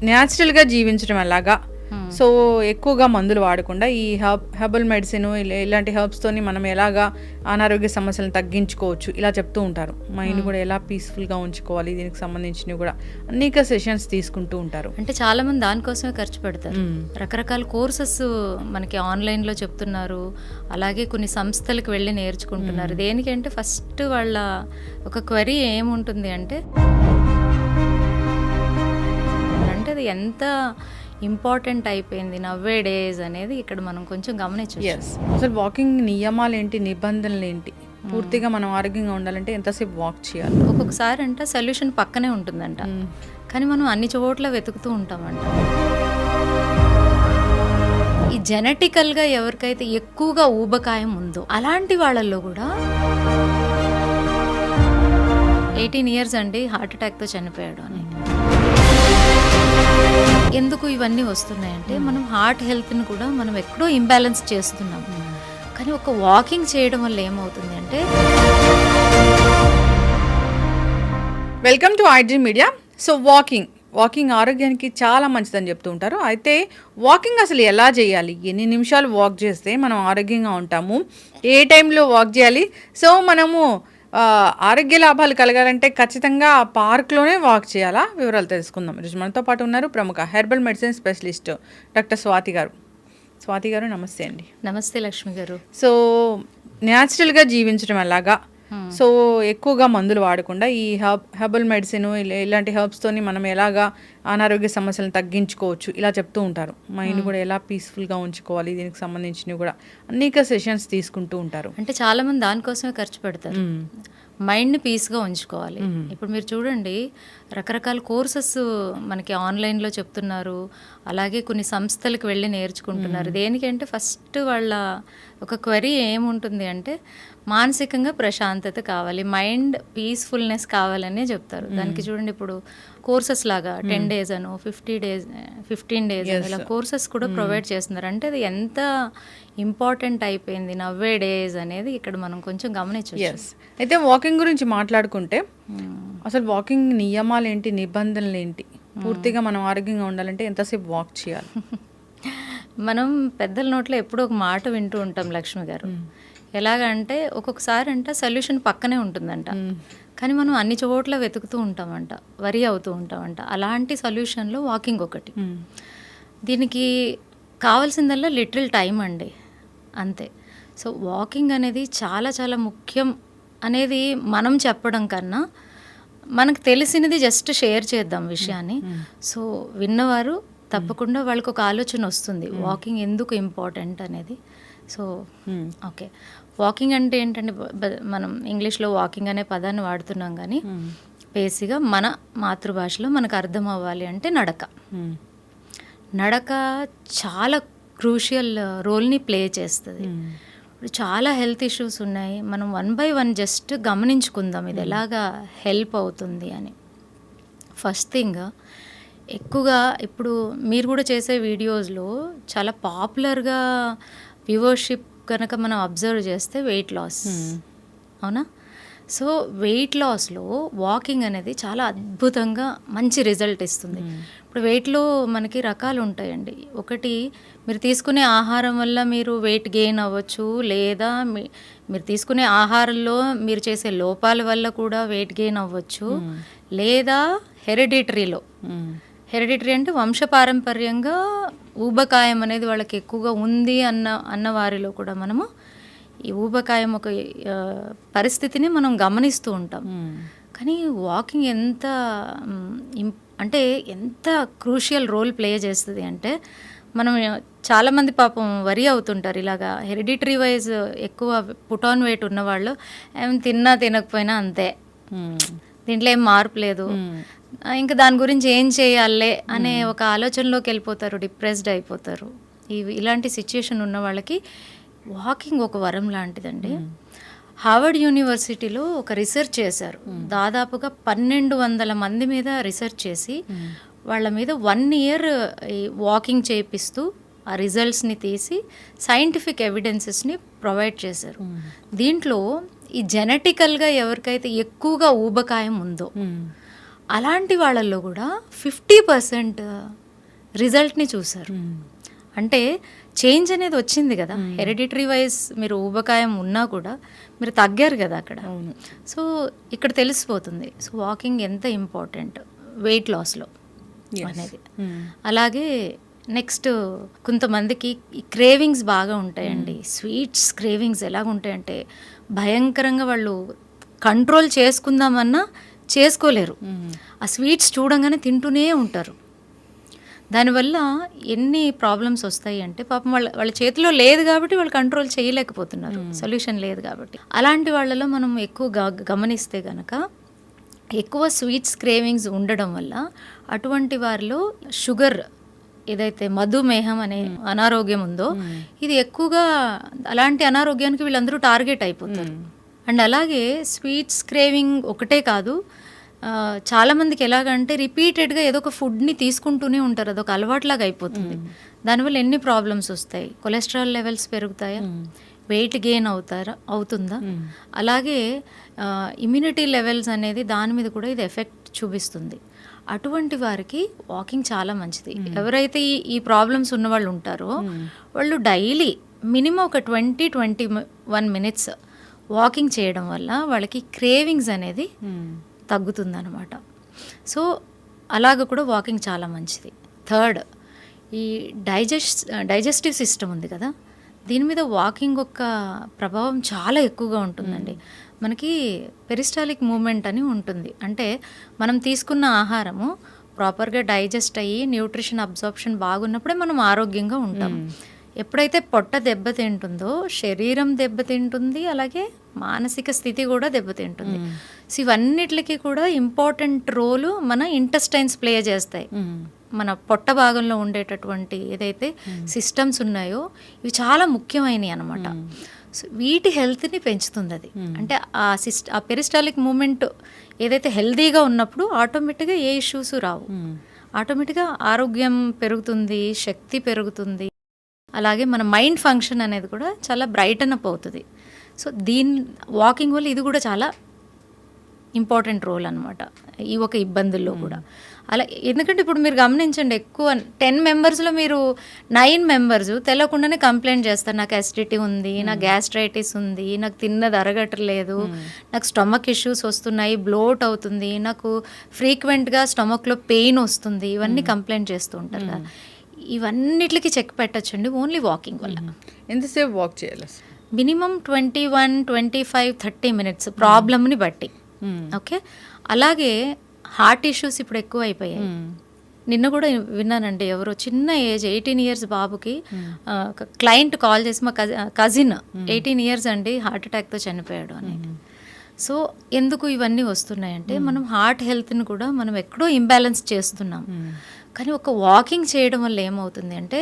న్యాచురల్గా జీవించడం ఎలాగా, సో ఎక్కువగా మందులు వాడకుండా ఈ హెర్బల్ మెడిసిన్ ఇలాంటి హెర్బ్స్తోని మనం ఎలాగా అనారోగ్య సమస్యలను తగ్గించుకోవచ్చు ఇలా చెప్తూ ఉంటారు. మైండ్ కూడా ఎలా పీస్ఫుల్గా ఉంచుకోవాలి, దీనికి సంబంధించినవి కూడా అనేక సెషన్స్ తీసుకుంటూ ఉంటారు. అంటే చాలా మంది దానికోసమే ఖర్చు పెడతారు. రకరకాల కోర్సెస్ మనకి ఆన్లైన్లో చెప్తున్నారు, అలాగే కొన్ని సంస్థలకు వెళ్ళి నేర్చుకుంటున్నారు. దేనికంటే ఫస్ట్ వాళ్ళ ఒక క్వరీ ఏముంటుంది అంటే అది ఎంత ఇంపార్టెంట్ అయిపోయింది నవ్వే డేస్ అనేది ఇక్కడ మనం కొంచెం గమనించవచ్చు. అసలు వాకింగ్ నియమాలు ఏంటి, నిబంధనలు ఏంటి, పూర్తిగా మనం ఆరోగ్యంగా ఉండాలంటే ఎంతసేపు వాక్ చేయాలి? ఒక్కొక్కసారి అంట సొల్యూషన్ పక్కనే ఉంటుందంట, కానీ మనం అన్ని చోట్ల వెతుకుతూ ఉంటామంట. ఈ జెనెటికల్గా ఎవరికైతే ఎక్కువగా ఊబకాయం ఉందో అలాంటి వాళ్ళల్లో కూడా 18 years అండి హార్ట్ అటాక్తో చనిపోయాడు అని. ఎందుకు ఇవన్నీ వస్తున్నాయంటే మనం హార్ట్ హెల్త్ని కూడా మనం ఎక్కడో ఇంబ్యాలెన్స్ చేస్తున్నాం. కానీ ఒక వాకింగ్ చేయడం వల్ల ఏమవుతుంది అంటే, welcome to iDream media. So walking ఆరోగ్యానికి చాలా మంచిదని చెప్తూ ఉంటారు. అయితే వాకింగ్ అసలు ఎలా చేయాలి, ఎన్ని నిమిషాలు వాక్ చేస్తే మనం ఆరోగ్యంగా ఉంటాము, ఏ టైంలో వాక్ చేయాలి, సో మనము ఆరోగ్య లాభాలు కలగాలంటే ఖచ్చితంగా ఆ పార్క్లోనే వాక్ చేయాలా, వివరాలు తెలుసుకుందాం. ఈరోజు మనతో పాటు ఉన్నారు ప్రముఖ herbal medicine specialist doctor Swathi గారు. నమస్తే అండి. నమస్తే లక్ష్మి గారు. సో న్యాచురల్గా జీవించడం ఎలాగా, సో ఎక్కువగా మందులు వాడకుండా ఈ హెర్బల్ మెడిసిన్ ఇలాంటి హెర్బ్స్తోని మనం ఎలాగా అనారోగ్య సమస్యలను తగ్గించుకోవచ్చు ఇలా చెప్తూ ఉంటారు. మైండ్ కూడా ఎలా పీస్ఫుల్గా ఉంచుకోవాలి, దీనికి సంబంధించినవి కూడా అనేక సెషన్స్ తీసుకుంటూ ఉంటారు. అంటే చాలా మంది దానికోసమే ఖర్చు పెడతారు, మైండ్ని పీస్గా ఉంచుకోవాలి. ఇప్పుడు మీరు చూడండి, రకరకాల కోర్సెస్ మనకి ఆన్లైన్లో చెప్తున్నారు, అలాగే కొన్ని సంస్థలకు వెళ్ళి నేర్చుకుంటున్నారు. దేనికంటే ఫస్ట్ వాళ్ళ ఒక క్వరీ ఏముంటుంది అంటే మానసికంగా ప్రశాంతత కావాలి, మైండ్ పీస్ఫుల్నెస్ కావాలనే చెప్తారు. దానికి చూడండి, ఇప్పుడు కోర్సెస్ లాగా 10 days అను 15 days ఇలా కోర్సెస్ కూడా ప్రొవైడ్ చేస్తున్నారు. అంటే అది ఎంత ఇంపార్టెంట్ అయిపోయింది నవ్వే డేస్ అనేది ఇక్కడ మనం కొంచెం గమనించవచ్చు. అయితే వాకింగ్ గురించి మాట్లాడుకుంటే అసలు వాకింగ్ నియమాలు ఏంటి, నిబంధనలు ఏంటి, పూర్తిగా మనం ఆరోగ్యంగా ఉండాలంటే ఎంతసేపు వాక్ చేయాలి? మనం పెద్దల నోట్లో ఎప్పుడూ ఒక మాట వింటూ ఉంటాం లక్ష్మి గారు. ఎలాగంటే ఒక్కొక్కసారి అంట సొల్యూషన్ పక్కనే ఉంటుందంట, కానీ మనం అన్ని చోట్ల వెతుకుతూ ఉంటామంట, వరి అవుతూ ఉంటామంట. అలాంటి సొల్యూషన్లో వాకింగ్ ఒకటి. దీనికి కావాల్సిందల్లా లిటిల్ టైం అండి, అంతే. సో వాకింగ్ అనేది చాలా చాలా ముఖ్యం అనేది మనం చెప్పడం కన్నా మనకు తెలిసినది జస్ట్ షేర్ చేద్దాం విషయాన్ని. సో విన్నవారు తప్పకుండా వాళ్ళకి ఒక ఆలోచన వస్తుంది వాకింగ్ ఎందుకు ఇంపార్టెంట్ అనేది. సో ఓకే, వాకింగ్ అంటే ఏంటంటే మనం ఇంగ్లీష్లో వాకింగ్ అనే పదాన్ని వాడుతున్నాం, కానీ బేసిక్గా మన మాతృభాషలో మనకు అర్థం అవ్వాలి అంటే నడక చాలా క్రూషియల్ రోల్ని ప్లే చేస్తుంది. ఇప్పుడు చాలా హెల్త్ ఇష్యూస్ ఉన్నాయి, మనం 1 by 1 జస్ట్ గమనించుకుందాం ఇది ఎలాగా హెల్ప్ అవుతుంది అని. ఫస్ట్ థింగ్, ఎక్కువగా ఇప్పుడు మీరు కూడా చేసే వీడియోస్లో చాలా పాపులర్గా వ్యూవర్షిప్ కనుక మనం అబ్జర్వ్ చేస్తే వెయిట్ లాస్, అవునా? సో వెయిట్ లాస్లో వాకింగ్ అనేది చాలా అద్భుతంగా మంచి రిజల్ట్ ఇస్తుంది. ఇప్పుడు వెయిట్లో మనకి రకాలు ఉంటాయండి. ఒకటి, మీరు తీసుకునే ఆహారం వల్ల మీరు వెయిట్ గెయిన్ అవ్వచ్చు, లేదా మీరు తీసుకునే ఆహారంలో మీరు చేసే లోపాల వల్ల కూడా వెయిట్ గెయిన్ అవ్వచ్చు, లేదా హెరిడిటరీ అంటే వంశపారంపర్యంగా ఊబకాయం అనేది వాళ్ళకి ఎక్కువగా ఉంది అన్న వారిలో కూడా మనము ఈ ఊబకాయం ఒక పరిస్థితిని మనం గమనిస్తూ ఉంటాం. కానీ వాకింగ్ ఎంత క్రూషియల్ రోల్ ప్లే చేస్తుంది అంటే, మనం చాలామంది పాపం వరి అవుతుంటారు ఇలాగా హెరిడిటరీ వైజ్ ఎక్కువ పుట్ ఆన్ వెయిట్ ఉన్నవాళ్ళు, ఏం తిన్నా తినకపోయినా అంతే, దీంట్లో ఏం మార్పు లేదు, ఇంకా దాని గురించి ఏం చేయాలే అనే ఒక ఆలోచనలోకి వెళ్ళిపోతారు, డిప్రెస్డ్ అయిపోతారు. ఇలాంటి సిచ్యుయేషన్ ఉన్న వాళ్ళకి వాకింగ్ ఒక వరం లాంటిదండి. హార్వర్డ్ యూనివర్సిటీలో ఒక రీసెర్చ్ చేశారు, దాదాపుగా 1200 మంది మీద రీసెర్చ్ చేసి వాళ్ళ మీద 1 year ఈ వాకింగ్ చేపిస్తూ ఆ రిజల్ట్స్ని తీసి సైంటిఫిక్ ఎవిడెన్సెస్ని ప్రొవైడ్ చేశారు. దీంట్లో ఈ జెనెటికల్గా ఎవరికైతే ఎక్కువగా ఊబకాయం ఉందో అలాంటి వాళ్ళల్లో కూడా 50% రిజల్ట్ని చూసారు. అంటే చేంజ్ అనేది వచ్చింది కదా, హెరిడిటరీ వైజ్ మీరు ఊబకాయం ఉన్నా కూడా మీరు తగ్గారు కదా అక్కడ. సో ఇక్కడ తెలిసిపోతుంది సో వాకింగ్ ఎంత ఇంపార్టెంట్ వెయిట్ లాస్లో అనేది. అలాగే నెక్స్ట్ కొంతమందికి ఈ క్రేవింగ్స్ బాగా ఉంటాయండి. స్వీట్స్ క్రేవింగ్స్ ఎలాగ ఉంటాయంటే భయంకరంగా వాళ్ళు కంట్రోల్ చేసుకుందామన్నా చేసుకోలేరు. ఆ స్వీట్స్ చూడంగానే తింటూనే ఉంటారు. దానివల్ల ఎన్ని ప్రాబ్లమ్స్ వస్తాయి అంటే పాపం వాళ్ళ చేతిలో లేదు కాబట్టి వాళ్ళు కంట్రోల్ చేయలేకపోతున్నారు, సొల్యూషన్ లేదు కాబట్టి. అలాంటి వాళ్ళలో మనం ఎక్కువ గమనిస్తే కనుక ఎక్కువ స్వీట్స్ క్రేవింగ్స్ ఉండడం వల్ల అటువంటి వారిలో షుగర్ ఏదైతే మధుమేహం అనే అనారోగ్యం ఉందో ఇది ఎక్కువగా, అలాంటి అనారోగ్యానికి వీళ్ళందరూ టార్గెట్ అయిపోతారు. అండ్ అలాగే స్వీట్స్ క్రేవింగ్ ఒకటే కాదు, చాలామందికి ఎలాగంటే రిపీటెడ్గా ఏదో ఒక ఫుడ్ని తీసుకుంటూనే ఉంటారు, అదొక అలవాటులాగా అయిపోతుంది. దానివల్ల ఎన్ని ప్రాబ్లమ్స్ వస్తాయి. కొలెస్ట్రాల్ లెవెల్స్ పెరుగుతాయా, వెయిట్ గెయిన్ అవుతుందా, అలాగే ఇమ్యూనిటీ లెవెల్స్ అనేది దాని మీద కూడా ఇది ఎఫెక్ట్ చూపిస్తుంది. అటువంటి వారికి వాకింగ్ చాలా మంచిది. ఎవరైతే ఈ ప్రాబ్లమ్స్ ఉన్న వాళ్ళు ఉంటారో వాళ్ళు డైలీ మినిమం ఒక 20-21 minutes వాకింగ్ చేయడం వల్ల వాళ్ళకి క్రేవింగ్స్ అనేది తగ్గుతుందన్నమాట. సో అలాగ కూడా వాకింగ్ చాలా మంచిది. థర్డ్, ఈ డైజెస్టివ్ సిస్టమ్ ఉంది కదా, దీని మీద వాకింగ్ యొక్క ప్రభావం చాలా ఎక్కువగా ఉంటుందండి. మనకి పెరిస్టాలిక్ మూమెంట్ అని ఉంటుంది. అంటే మనం తీసుకున్న ఆహారము ప్రాపర్గా డైజెస్ట్ అయ్యి న్యూట్రిషన్ అబ్జార్ప్షన్ బాగున్నప్పుడే మనం ఆరోగ్యంగా ఉంటాం. ఎప్పుడైతే పొట్ట దెబ్బతింటుందో శరీరం దెబ్బతింటుంది, అలాగే మానసిక స్థితి కూడా దెబ్బతింటుంది. సో ఇవన్నిటికి కూడా ఇంపార్టెంట్ రోలు మన ఇంటెస్టైన్స్ ప్లే చేస్తాయి. మన పొట్ట భాగంలో ఉండేటటువంటి ఏదైతే సిస్టమ్స్ ఉన్నాయో ఇవి చాలా ముఖ్యమైనవి అనమాట. సో వీటి హెల్త్ని పెంచుతుంది అది. అంటే ఆ పెరిస్టాలిక్ మూమెంట్ ఏదైతే హెల్తీగా ఉన్నప్పుడు ఆటోమేటిక్గా ఏ ఇష్యూస్ రావు, ఆటోమేటిక్గా ఆరోగ్యం పెరుగుతుంది, శక్తి పెరుగుతుంది, అలాగే మన మైండ్ ఫంక్షన్ అనేది కూడా చాలా బ్రైటన్ అప్ అవుతుంది. సో వాకింగ్ వల్ల ఇది కూడా చాలా ఇంపార్టెంట్ రోల్ అనమాట ఈ ఒక ఇబ్బందుల్లో కూడా. అలా ఎందుకంటే ఇప్పుడు మీరు గమనించండి, ఎక్కువ 10 మెంబర్స్లో మీరు 9 మెంబర్స్ తెలియకుండానే కంప్లైంట్ చేస్తారు, నాకు అసిడిటీ ఉంది, నాకు గ్యాస్ట్రైటిస్ ఉంది, నాకు తిన్నది అరగట్లేదు, నాకు స్టమక్ ఇష్యూస్ వస్తున్నాయి, బ్లోట్ అవుతుంది, నాకు ఫ్రీక్వెంట్గా స్టమక్లో పెయిన్ వస్తుంది, ఇవన్నీ కంప్లైంట్ చేస్తూ ఉంటారు కదా. ఇవన్నిటికి చెక్ పెట్టచ్చండి ఓన్లీ వాకింగ్ వల్ల. ఎంతసేపు వాక్ చేయాలి? మినిమం 21, 25, 30 minutes ప్రాబ్లమ్ని బట్టి. ఓకే. అలాగే హార్ట్ ఇష్యూస్ ఇప్పుడు ఎక్కువ అయిపోయాయి. నిన్న కూడా విన్నానండి, ఎవరో చిన్న ఏజ్ 18 years బాబుకి క్లయింట్ కాల్ చేసి, మా కజిన్ 18 years అండి హార్ట్ అటాక్తో చనిపోయాడు అని. సో ఎందుకు ఇవన్నీ వస్తున్నాయంటే మనం హార్ట్ హెల్త్ని కూడా మనం ఎక్కడో ఇంబ్యాలెన్స్ చేస్తున్నాం. కానీ ఒక వాకింగ్ చేయడం వల్ల ఏమవుతుంది అంటే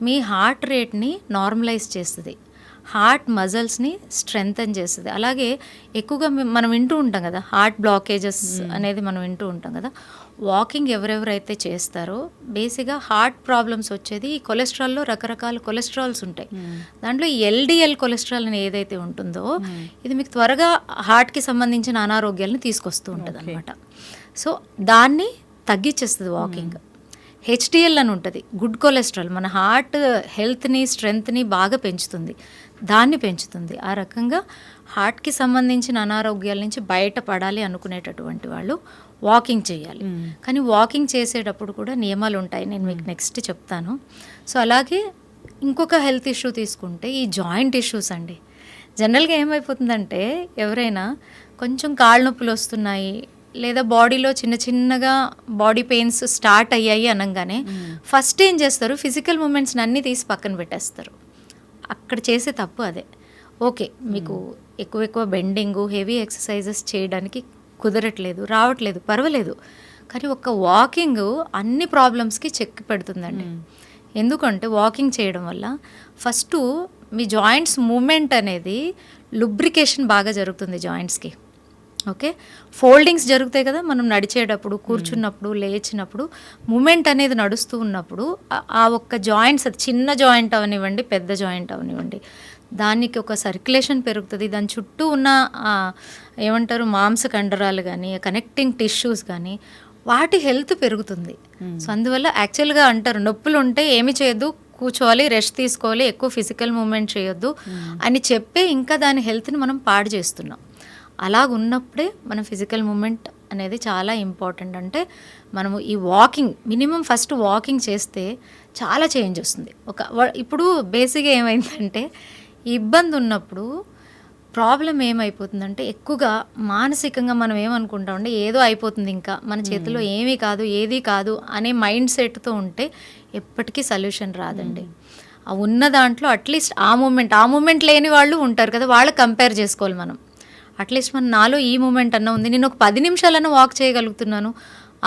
మీ హార్ట్ రేట్ని నార్మలైజ్ చేస్తుంది, హార్ట్ మజిల్స్ని స్ట్రెంగ్తన్ చేస్తుంది. అలాగే ఎక్కువగా మనం వింటూ ఉంటాం కదా హార్ట్ బ్లాకేజెస్ అనేది మనం వింటూ ఉంటాం కదా. వాకింగ్ ఎవరెవరైతే చేస్తారో బేసిక్గా హార్ట్ ప్రాబ్లమ్స్ వచ్చేది ఈ కొలెస్ట్రాల్లో రకరకాల కొలెస్ట్రాల్స్ ఉంటాయి. దాంట్లో ఎల్డిఎల్ కొలెస్ట్రాల్ అని ఏదైతే ఉంటుందో ఇది మీకు త్వరగా హార్ట్కి సంబంధించిన అనారోగ్యాలను తీసుకొస్తూ ఉంటుంది అనమాట. సో దాన్ని తగ్గించేస్తుంది వాకింగ్. హెచ్డిఎల్ అని ఉంటుంది, గుడ్ కొలెస్ట్రాల్, మన హార్ట్ హెల్త్ని స్ట్రెంగ్త్ని బాగా పెంచుతుంది, దాన్ని పెంచుతుంది. ఆ రకంగా హార్ట్కి సంబంధించిన అనారోగ్యాల నుంచి బయటపడాలి అనుకునేటటువంటి వాళ్ళు వాకింగ్ చేయాలి. కానీ వాకింగ్ చేసేటప్పుడు కూడా నియమాలు ఉంటాయి, నేను మీకు నెక్స్ట్ చెప్తాను. సో అలాగే ఇంకొక హెల్త్ ఇష్యూ తీసుకుంటే ఈ జాయింట్ ఇష్యూస్ అండి. జనరల్గా ఏమైపోతుందంటే ఎవరైనా కొంచెం కాళ్ళ నొప్పులు వస్తున్నాయి లేదా బాడీలో చిన్న చిన్నగా బాడీ పెయిన్స్ స్టార్ట్ అయ్యాయి అనగానే ఫస్ట్ ఏం చేస్తారు, ఫిజికల్ మూమెంట్స్ని అన్నీ తీసి పక్కన పెట్టేస్తారు. అక్కడ చేసే తప్పు అదే. ఓకే, మీకు ఎక్కువ బెండింగ్ హెవీ ఎక్సర్సైజెస్ చేయడానికి కుదరట్లేదు, రావట్లేదు, పర్వాలేదు, కానీ ఒక వాకింగ్ అన్ని ప్రాబ్లమ్స్కి చెక్ పెడుతుందండి. ఎందుకంటే వాకింగ్ చేయడం వల్ల ఫస్ట్ మీ జాయింట్స్ మూమెంట్ అనేది లుబ్రికేషన్ బాగా జరుగుతుంది జాయింట్స్కి. ఓకే, ఫోల్డింగ్స్ జరుగుతాయి కదా మనం నడిచేటప్పుడు, కూర్చున్నప్పుడు, లేచినప్పుడు మూమెంట్ అనేది నడుస్తూ ఉన్నప్పుడు ఆ ఒక్క జాయింట్స్, అది చిన్న జాయింట్ అవనివ్వండి, పెద్ద జాయింట్ అవనివ్వండి, దానికి ఒక సర్క్యులేషన్ పెరుగుతుంది, దాని చుట్టూ ఉన్న ఏమంటారు మాంస కండరాలు కానీ కనెక్టింగ్ టిష్యూస్ కానీ వాటి హెల్త్ పెరుగుతుంది. సో అందువల్ల యాక్చువల్గా అంటారు నొప్పులు ఉంటే ఏమి చేయొద్దు, కూర్చోవాలి, రెస్ట్ తీసుకోవాలి, ఎక్కువ ఫిజికల్ మూమెంట్ చేయొద్దు అని చెప్పే ఇంకా దాని హెల్త్ని మనం పాడు చేస్తున్నాం. అలాగున్నప్పుడే మన ఫిజికల్ మూమెంట్ అనేది చాలా ఇంపార్టెంట్. అంటే మనము ఈ వాకింగ్ మినిమం ఫస్ట్ వాకింగ్ చేస్తే చాలా చేంజ్ వస్తుంది. ఇప్పుడు బేసిక్గా ఏమైందంటే ఇబ్బంది ఉన్నప్పుడు ప్రాబ్లం ఏమైపోతుందంటే ఎక్కువగా మానసికంగా మనం ఏమనుకుంటామంటే ఏదో అయిపోతుంది, ఇంకా మన చేతిలో ఏమీ కాదు, ఏది కాదు అనే మైండ్ సెట్తో ఉంటే ఎప్పటికీ సొల్యూషన్ రాదండి. ఆ ఉన్న దాంట్లో అట్లీస్ట్ ఆ మూమెంట్ లేని వాళ్ళు ఉంటారు కదా, వాళ్ళు కంపేర్ చేసుకోవాలి మనం. అట్లీస్ట్ నాలో ఈ మూమెంట్ అన్న ఉంది, నేను ఒక 10 నిమిషాలన్నా వాక్ చేయగలుగుతున్నాను.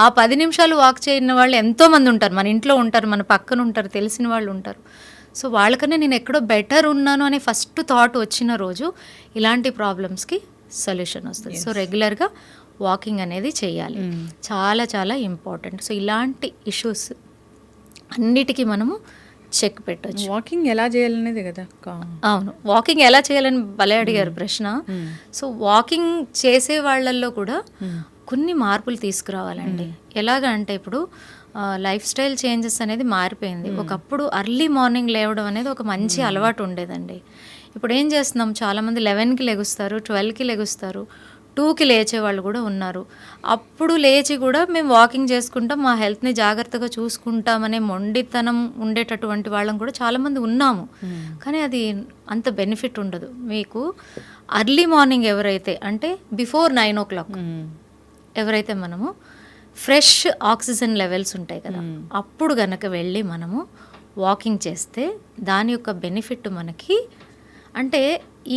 ఆ 10 నిమిషాలు వాక్ చేయని వాళ్ళు ఎంతోమంది ఉంటారు, మన ఇంట్లో ఉంటారు, మన పక్కన ఉంటారు, తెలిసిన వాళ్ళు ఉంటారు. సో వాళ్ళకన్నా నేను ఎక్కడో బెటర్ ఉన్నాను అనే ఫస్ట్ థాట్ వచ్చిన రోజు ఇలాంటి ప్రాబ్లమ్స్కి సొల్యూషన్ వస్తుంది. సో రెగ్యులర్గా వాకింగ్ అనేది చేయాలి, చాలా చాలా ఇంపార్టెంట్. సో ఇలాంటి ఇష్యూస్ అన్నిటికీ మనము చెక్ పెట్టవచ్చు. వాకింగ్ ఎలా చేయాలనేది కదా. అవును, వాకింగ్ ఎలా చేయాలని భలే అడిగారు ప్రశ్న. సో వాకింగ్ చేసే వాళ్ళల్లో కూడా కొన్ని మార్పులు తీసుకురావాలండి. ఎలాగా అంటే ఇప్పుడు లైఫ్ స్టైల్ చేంజెస్ అనేది మారిపోయింది. ఒకప్పుడు అర్లీ మార్నింగ్ లేవడం అనేది ఒక మంచి అలవాటు ఉండేదండి. ఇప్పుడు ఏం చేస్తున్నాం, చాలామంది 11కి లెగుస్తారు, 12కి లెగుస్తారు, 2కి లేచే వాళ్ళు కూడా ఉన్నారు. అప్పుడు లేచి కూడా మేము వాకింగ్ చేసుకుంటాం, మా హెల్త్ని జాగ్రత్తగా చూసుకుంటామనే మొండితనం ఉండేటటువంటి వాళ్ళం కూడా చాలామంది ఉన్నాము. కానీ అది అంత బెనిఫిట్ ఉండదు. మీకు అర్లీ మార్నింగ్ ఎవరైతే అంటే బిఫోర్ 9 o'clock ఎవరైతే మనము ఫ్రెష్ ఆక్సిజన్ లెవెల్స్ ఉంటాయి కదా, అప్పుడు గనక వెళ్ళి మనము వాకింగ్ చేస్తే దాని యొక్క బెనిఫిట్ మనకి అంటే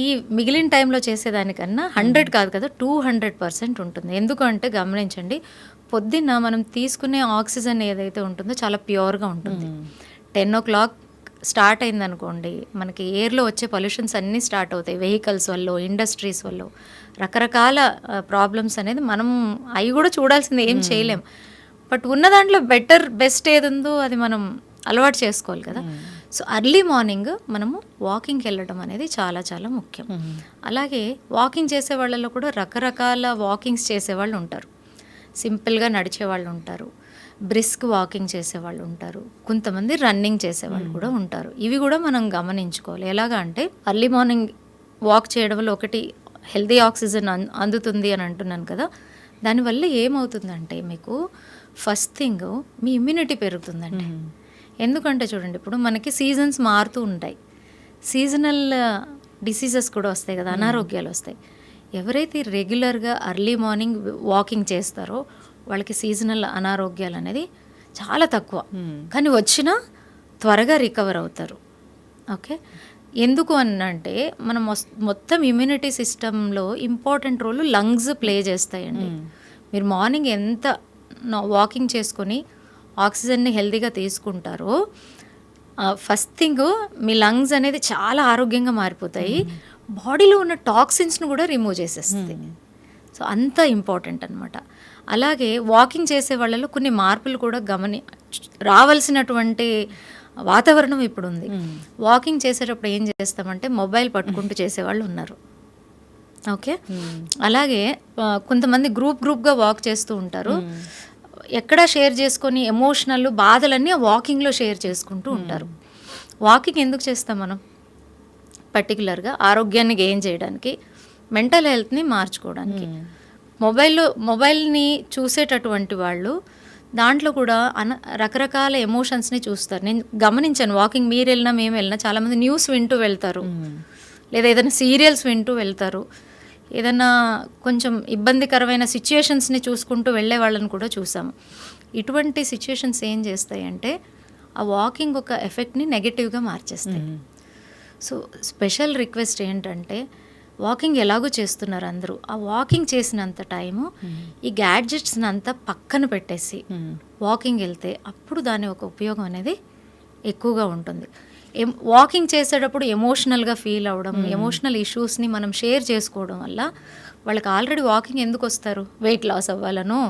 ఈ మిగిలిన టైంలో చేసేదానికన్నా 100 కాదు కదా 200% ఉంటుంది. ఎందుకంటే గమనించండి, పొద్దున్న మనం తీసుకునే ఆక్సిజన్ ఏదైతే ఉంటుందో చాలా ప్యూర్గా ఉంటుంది. 10 o'clock స్టార్ట్ అయిందనుకోండి, మనకి ఎయిర్లో వచ్చే పొల్యూషన్స్ అన్నీ స్టార్ట్ అవుతాయి, వెహికల్స్ వల్ల, ఇండస్ట్రీస్ వల్ల, రకరకాల ప్రాబ్లమ్స్ అనేది మనం అవి కూడా చూడాల్సింది, ఏం చేయలేం. బట్ ఉన్న దాంట్లో బెస్ట్ ఏది ఉందో అది మనం అలవాటు చేసుకోవాలి కదా. సో అర్లీ మార్నింగ్ మనము వాకింగ్కి వెళ్ళడం అనేది చాలా చాలా ముఖ్యం. అలాగే వాకింగ్ చేసే వాళ్ళలో కూడా రకరకాల వాకింగ్స్ చేసేవాళ్ళు ఉంటారు. సింపుల్గా నడిచేవాళ్ళు ఉంటారు, బ్రిస్క్ వాకింగ్ చేసేవాళ్ళు ఉంటారు, కొంతమంది రన్నింగ్ చేసేవాళ్ళు కూడా ఉంటారు. ఇవి కూడా మనం గమనించుకోవాలి. ఎలాగా అంటే అర్లీ మార్నింగ్ వాక్ చేయడం వల్ల ఒకటి హెల్దీ ఆక్సిజన్ అందుతుంది అని అంటున్నాను కదా. దానివల్ల ఏమవుతుందంటే మీకు ఫస్ట్ థింగ్ మీ ఇమ్యూనిటీ పెరుగుతుందండి. ఎందుకంటే చూడండి, ఇప్పుడు మనకి సీజన్స్ మారుతూ ఉంటాయి, సీజనల్ డిసీజెస్ కూడా వస్తాయి కదా, అనారోగ్యాలు వస్తాయి. ఎవరైతే రెగ్యులర్గా అర్లీ మార్నింగ్ వాకింగ్ చేస్తారో వాళ్ళకి సీజనల్ అనారోగ్యాలు అనేది చాలా తక్కువ, కానీ వచ్చినా త్వరగా రికవర్ అవుతారు. ఓకే, ఎందుకు అంటే మనం మొత్తం ఇమ్యూనిటీ సిస్టంలో ఇంపార్టెంట్ రోల్ లంగ్స్ ప్లే చేస్తాయండి. మీరు మార్నింగ్ ఎంత వాకింగ్ చేసుకొని ఆక్సిజన్ని హెల్తీగా తీసుకుంటారో ఫస్ట్ థింగ్ మీ లంగ్స్ అనేది చాలా ఆరోగ్యంగా మారిపోతాయి, బాడీలో ఉన్న టాక్సిన్స్ను కూడా రిమూవ్ చేసేస్తుంది. సో అంత ఇంపార్టెంట్ అనమాట. అలాగే వాకింగ్ చేసే వాళ్ళలో కొన్ని మార్పులు కూడా రావాల్సినటువంటి వాతావరణం ఇప్పుడు ఉంది. వాకింగ్ చేసేటప్పుడు ఏం చేస్తామంటే మొబైల్ పట్టుకుంటూ చేసేవాళ్ళు ఉన్నారు. ఓకే, అలాగే కొంతమంది గ్రూప్గా వాక్ చేస్తూ ఉంటారు, ఎక్కడా షేర్ చేసుకొని ఎమోషనల్ బాధలన్నీ వాకింగ్లో షేర్ చేసుకుంటూ ఉంటారు. వాకింగ్ ఎందుకు చేస్తాం మనం? పర్టికులర్గా ఆరోగ్యాన్ని గెయిన్ చేయడానికి, మెంటల్ హెల్త్ని మార్చుకోవడానికి. మొబైల్ని చూసేటటువంటి వాళ్ళు దాంట్లో కూడా రకరకాల ఎమోషన్స్ని చూస్తారు. నేను గమనించాను, వాకింగ్ మీరు వెళ్ళినా మేము వెళ్ళినా చాలామంది న్యూస్ వింటూ వెళ్తారు, లేదా ఏదైనా సీరియల్స్ వింటూ వెళ్తారు, ఏదైనా కొంచెం ఇబ్బందికరమైన సిచ్యుయేషన్స్ని చూసుకుంటూ వెళ్ళే వాళ్ళని కూడా చూసాము. ఇటువంటి సిచ్యుయేషన్స్ ఏం చేస్తాయంటే ఆ వాకింగ్ ఒక ఎఫెక్ట్ని నెగటివ్గా మార్చేస్తాయి. సో స్పెషల్ రిక్వెస్ట్ ఏంటంటే, వాకింగ్ ఎలాగో చేస్తున్నారు అందరూ, ఆ వాకింగ్ చేసినంత టైము ఈ గ్యాడ్జెట్స్ని అంతా పక్కన పెట్టేసి వాకింగ్ వెళ్తే అప్పుడు దాని ఒక ఉపయోగం అనేది ఎక్కువగా ఉంటుంది. వాకింగ్ చేసేటప్పుడు ఎమోషనల్గా ఫీల్ అవ్వడం, ఎమోషనల్ ఇష్యూస్ని మనం షేర్ చేసుకోవడం వల్ల వాళ్ళకి ఆల్రెడీ వాకింగ్ ఎందుకు వస్తారు? వెయిట్ లాస్ అవ్వాలనో,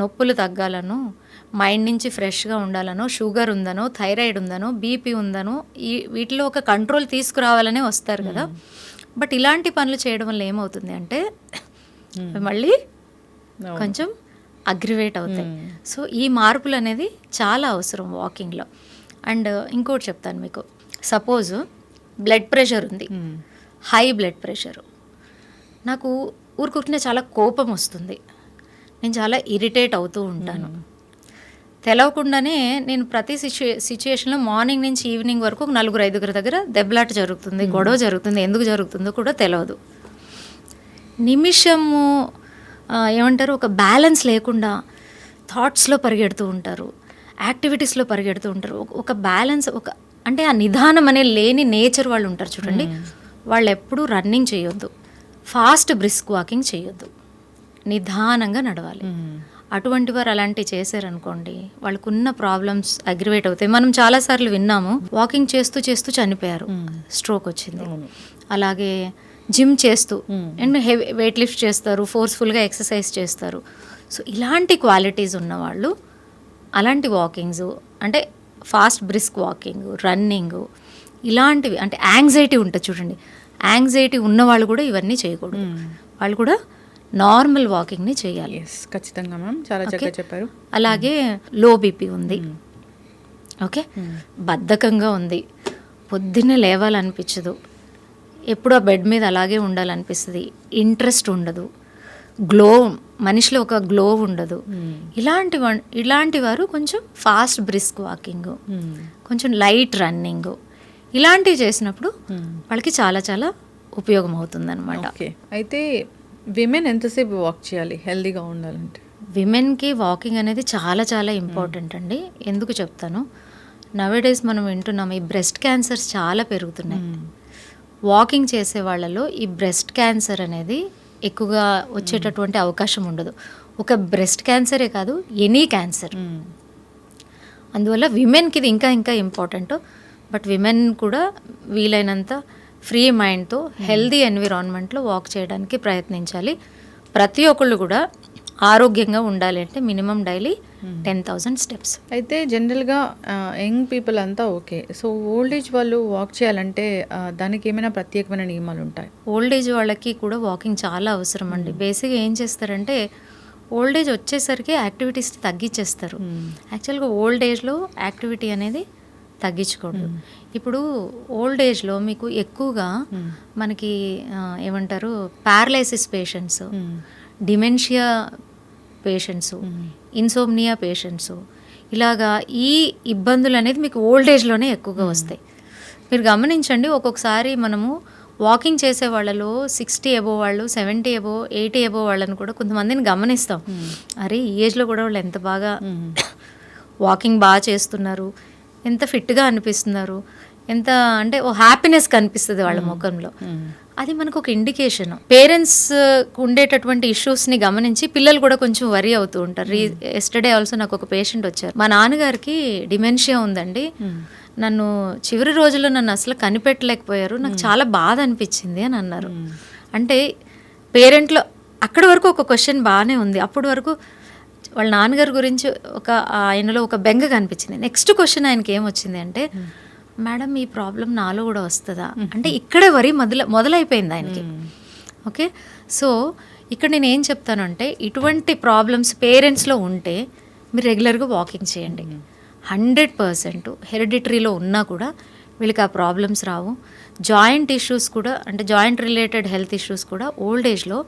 నొప్పులు తగ్గాలనో, మైండ్ నుంచి ఫ్రెష్గా ఉండాలనో, షుగర్ ఉందనో, థైరాయిడ్ ఉందనో, బీపీ ఉందనో, వీటిలో ఒక కంట్రోల్ తీసుకురావాలనే వస్తారు కదా. బట్ ఇలాంటి పనులు చేయడం వల్ల ఏమవుతుంది అంటే మళ్ళీ కొంచెం అగ్రివేట్ అవుతాయి. సో ఈ మార్పులు అనేది చాలా అవసరం వాకింగ్లో. అండ్ ఇంకోటి చెప్తాను మీకు, సపోజ్ బ్లడ్ ప్రెషర్ ఉంది, హై బ్లడ్ ప్రెషరు, నాకు ఊరుకుంటే చాలా కోపం వస్తుంది, నేను చాలా ఇరిటేట్ అవుతూ ఉంటాను. తెలవకుండానే నేను ప్రతి సిచ్యుయేషన్లో మార్నింగ్ నుంచి ఈవినింగ్ వరకు ఒక 4-5 దగ్గర దెబ్బలాట జరుగుతుంది, గొడవ జరుగుతుంది. ఎందుకు జరుగుతుందో కూడా తెలియదు. నిమిషము ఏమంటారు, ఒక బ్యాలెన్స్ లేకుండా థాట్స్లో పరిగెడుతూ ఉంటారు, యాక్టివిటీస్లో పరిగెడుతూ ఉంటారు. ఒక బ్యాలెన్స్, ఒక అంటే ఆ నిదానం అనే లేని నేచర్ వాళ్ళు ఉంటారు చూడండి. వాళ్ళు ఎప్పుడూ రన్నింగ్ చేయొద్దు, ఫాస్ట్ బ్రిస్క్ వాకింగ్ చేయొద్దు, నిదానంగా నడవాలి. అటువంటి వారు అలాంటివి చేశారనుకోండి, వాళ్ళకున్న ప్రాబ్లమ్స్ అగ్రివేట్ అవుతాయి. మనం చాలాసార్లు విన్నాము, వాకింగ్ చేస్తూ చేస్తూ చనిపోయారు, స్ట్రోక్ వచ్చింది. అలాగే జిమ్ చేస్తూ అండ్ హెవీ వెయిట్ లిఫ్ట్ చేస్తారు, ఫోర్స్ఫుల్గా ఎక్సర్సైజ్ చేస్తారు. సో ఇలాంటి క్వాలిటీస్ ఉన్నవాళ్ళు అలాంటి వాకింగ్స్ అంటే ఫాస్ట్ బ్రిస్క్ వాకింగ్, రన్నింగ్ ఇలాంటివి, అంటే యాంగ్జైటీ ఉంటుంది చూడండి, యాంగ్జైటీ ఉన్నవాళ్ళు కూడా ఇవన్నీ చేయకూడదు. వాళ్ళు కూడా నార్మల్ వాకింగ్ని చేయాలి. ఖచ్చితంగా మ్యామ్, చాలా చక్కగా చెప్పారు. అలాగే లో బీపీ ఉంది, ఓకే, బద్ధకంగా ఉంది, పొద్దున్నే లేవాలనిపించదు, ఎప్పుడు ఆ బెడ్ మీద అలాగే ఉండాలనిపిస్తుంది, ఇంట్రెస్ట్ ఉండదు, గ్లో, మనిషిలో ఒక గ్లో ఉండదు, ఇలాంటి వారు కొంచెం ఫాస్ట్ బ్రిస్క్ వాకింగ్, కొంచెం లైట్ రన్నింగ్ ఇలాంటివి చేసినప్పుడు వాళ్ళకి చాలా చాలా ఉపయోగం అవుతుంది అనమాట. ఓకే, అయితే విమెన్ ఎంతసేపు వాక్ చేయాలి హెల్దీగా ఉండాలంటే? విమెన్కి వాకింగ్ అనేది చాలా చాలా ఇంపార్టెంట్ అండి. ఎందుకు చెప్తాను, నవేడేస్ మనం వింటున్నాం ఈ బ్రెస్ట్ క్యాన్సర్స్ చాలా పెరుగుతున్నాయి. వాకింగ్ చేసే వాళ్ళలో ఈ బ్రెస్ట్ క్యాన్సర్ అనేది ఎక్కువగా వచ్చేటటువంటి అవకాశం ఉండదు. ఒక బ్రెస్ట్ క్యాన్సరే కాదు, ఎనీ క్యాన్సర్. అందువల్ల విమెన్కి ఇది ఇంకా ఇంకా ఇంపార్టెంట్. బట్ విమెన్ కూడా వీలైనంత ఫ్రీ మైండ్తో హెల్దీ ఎన్విరాన్మెంట్లో వాక్ చేయడానికి ప్రయత్నించాలి. ప్రతి ఒక్కళ్ళు కూడా ఆరోగ్యంగా ఉండాలి అంటే మినిమం డైలీ 10,000 స్టెప్స్. అయితే జనరల్గా యంగ్ పీపుల్ అంతా ఓకే, సో ఓల్డ్ ఏజ్ వాళ్ళు వాక్ చేయాలంటే దానికి ఏమైనా ప్రత్యేకమైన నియమాలు ఉంటాయి? ఓల్డ్ ఏజ్ వాళ్ళకి కూడా వాకింగ్ చాలా అవసరం అండి. బేసిక్గా ఏం చేస్తారంటే ఓల్డ్ ఏజ్ వచ్చేసరికి యాక్టివిటీస్ తగ్గించేస్తారు. యాక్చువల్గా ఓల్డ్ ఏజ్లో యాక్టివిటీ అనేది తగ్గించకూడదు. ఇప్పుడు ఓల్డ్ ఏజ్లో మీకు ఎక్కువగా మనకి ఏమంటారు, paralysis patients, dementia patients, insomnia patients, ఇలాగా ఈ ఇబ్బందులు అనేది మీకు ఓల్డ్ ఏజ్లోనే ఎక్కువగా వస్తాయి. మీరు గమనించండి, ఒక్కొక్కసారి మనము వాకింగ్ చేసే వాళ్ళలో 60 అబోవ్ వాళ్ళు, 70 అబోవ్, 80 అబోవ్ వాళ్ళని కూడా కొంతమందిని గమనిస్తాం. అరే ఈ ఏజ్లో కూడా వాళ్ళు ఎంత బాగా వాకింగ్ బాగా చేస్తున్నారు, ఎంత ఫిట్గా అనిపిస్తున్నారు, ఎంత అంటే ఓ హ్యాపీనెస్ కనిపిస్తుంది వాళ్ళ ముఖంలో. అది మనకు ఒక ఇండికేషన్. పేరెంట్స్ ఉండేటటువంటి ఇష్యూస్ని గమనించి పిల్లలు కూడా కొంచెం వరీ అవుతూ ఉంటారు. ఎస్టర్డే ఆల్సో నాకు ఒక పేషెంట్ వచ్చారు, మా నాన్నగారికి డిమెన్షియా ఉందండి, నన్ను చివరి రోజుల్లో నన్ను అసలు కనిపెట్టలేకపోయారు, నాకు చాలా బాధ అనిపించింది అని అన్నారు. అంటే పేరెంట్లో అక్కడి వరకు ఒక క్వశ్చన్ బాగానే ఉంది, అప్పటి వరకు వాళ్ళ నాన్నగారి గురించి ఆయనలో ఒక బెంగ కనిపించింది. నెక్స్ట్ క్వశ్చన్ ఆయనకి ఏమొచ్చింది అంటే, మేడం ఈ ప్రాబ్లం నాలో కూడా వస్తుందా అంటే ఇక్కడే వరి మొదలైపోయింది ఆయనకి. ఓకే, సో ఇక్కడ నేను ఏం చెప్తానంటే, ఇటువంటి ప్రాబ్లమ్స్ పేరెంట్స్లో ఉంటే మీరు రెగ్యులర్గా వాకింగ్ చేయండి. 100% హెరిడిటరీలో ఉన్నా కూడా వీళ్ళకి ఆ ప్రాబ్లమ్స్ రావు. జాయింట్ ఇష్యూస్ కూడా, అంటే జాయింట్ రిలేటెడ్ హెల్త్ ఇష్యూస్ కూడా ఓల్డ్ ఏజ్లో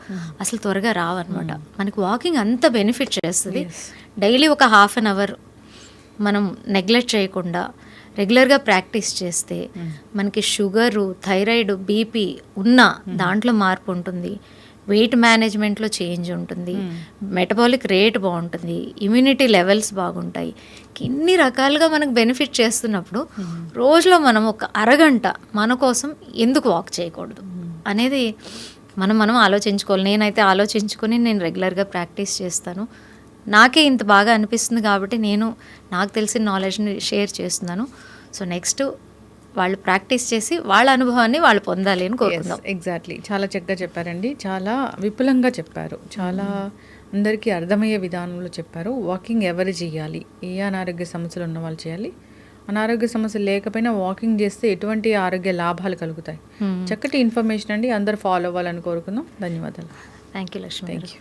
అసలు త్వరగా రావన్నమాట. మనకి వాకింగ్ అంత బెనిఫిట్ చేస్తుంది. డైలీ ఒక ½ an hour మనం నెగ్లెక్ట్ చేయకుండా రెగ్యులర్గా ప్రాక్టీస్ చేస్తే మనకి షుగరు, థైరాయిడ్, బీపీ ఉన్న దాంట్లో మార్పు ఉంటుంది, వెయిట్ మేనేజ్మెంట్లో చేంజ్ ఉంటుంది, మెటబాలిక్ రేట్ బాగుంటుంది, ఇమ్యూనిటీ లెవెల్స్ బాగుంటాయి. ఇన్ని రకాలుగా మనకు బెనిఫిట్ చేస్తున్నప్పుడు రోజులో మనం ఒక అరగంట మన కోసం ఎందుకు వాక్ చేయకూడదు అనేది మనం ఆలోచించుకోవాలి. నేనైతే ఆలోచించుకొని నేను రెగ్యులర్గా ప్రాక్టీస్ చేస్తాను. నాకే ఇంత బాగా అనిపిస్తుంది కాబట్టి నేను నాకు తెలిసిన నాలెడ్జ్ని షేర్ చేస్తున్నాను. సో నెక్స్ట్ వాళ్ళు ప్రాక్టీస్ చేసి వాళ్ళ అనుభవాన్ని వాళ్ళు పొందాలి అని కోరుకుందాం. ఎగ్జాక్ట్లీ, చాలా చక్కగా చెప్పారండి, చాలా విపులంగా చెప్పారు, చాలా అందరికీ అర్థమయ్యే విధానంలో చెప్పారు. వాకింగ్ ఎవరు చేయాలి, ఏ అనారోగ్య సమస్యలు ఉన్న వాళ్ళు చేయాలి, అనారోగ్య సమస్యలు లేకపోయినా వాకింగ్ చేస్తే ఎటువంటి ఆరోగ్య లాభాలు కలుగుతాయి, చక్కటి ఇన్ఫర్మేషన్ అండి. అందరు ఫాలో అవ్వాలని కోరుకుందాం. ధన్యవాదాలు. Thank you Lakshmi. Thank you.